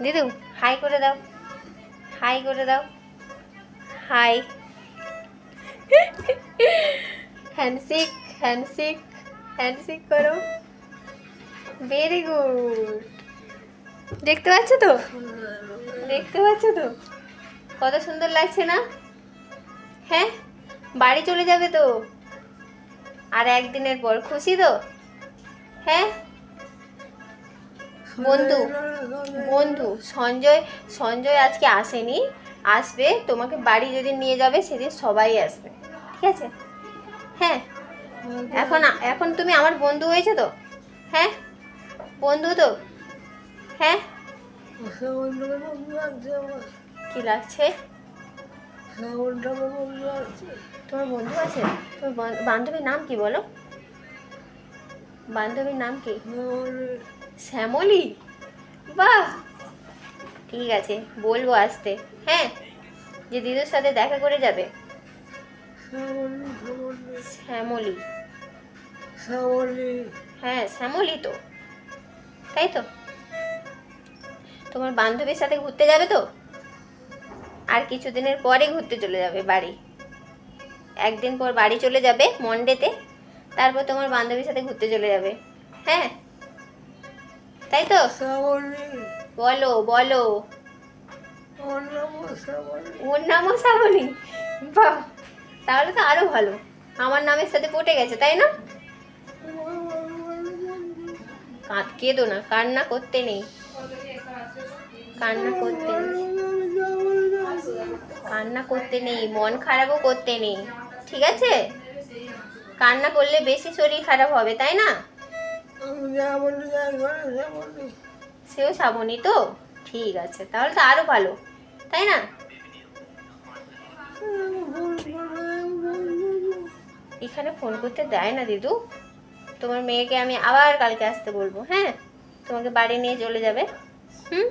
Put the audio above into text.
দিদু high করে দাও, high করে দাও, হাই। হ্যান্ডশেক, হ্যান্ডশেক, হ্যান্ডশেক করো। Very good. দেখতে পাচ্ছ তো, দেখতে পাচ্ছ তো কত সুন্দর লাগছে না? হ্যাঁ, বাড়ি চলে যাবে তো আর একদিনের পর, খুশি তো? হ্যাঁ, বন্ধু, বন্ধু সঞ্জয়, সঞ্জয় আজকে আসেনি, আসবে। তোমাকে বাড়ি যেদিন নিয়ে যাবে সেদিন সবাই আসবে, ঠিক আছে? হ্যাঁ, এখন এখন তুমি আমার বন্ধু হয়েছে তো? হ্যাঁ, বন্ধু তো? হ্যাঁ, কি লাগছে? তোমার বন্ধু আছে? তোমার বান্ধবীর নাম কি বলো? বান্ধবীর নাম কি? শ্যামলী। বাহ, ঠিক আছে, বলবো আসতে। হ্যাঁ, যে দিদুর সাথে দেখা করে যাবে। শ্যামলী, হ্যাঁ শ্যামলী তো, তাই তো? তোমার বান্ধবীর সাথে ঘুরতে যাবে তো? আর কিছুদিনের পরে ঘুরতে চলে যাবে বাড়ি, একদিন পর বাড়ি চলে যাবে মন্ডেতে, তারপর তোমার বান্ধবীর সাথে ঘুরতে চলে যাবে। হ্যাঁ, তাই তো? বলো বলো। ওর নামও শ্যামলী। বাহ, তাহলে তো আরো ভালো, আমার নামের সাথে পটে গেছে, তাই না? কেঁদো না, কান্না করতে নেই, কান্না করতে নেই, কান্না করতে নেই, মন খারাপও করতে নেই, ঠিক আছে? কান্না করলে বেশি শরীর খারাপ হবে, তাই না? সেও শ্রাবণী তো, ঠিক আছে, তাহলে তো আরো ভালো, তাই না? এখানে ফোন করতে দেয় না দিদু। তোমার মেয়েকে আমি আবার কালকে আসতে বলবো। হ্যাঁ, তোমাকে বাড়ি নিয়ে চলে যাবে। হুম।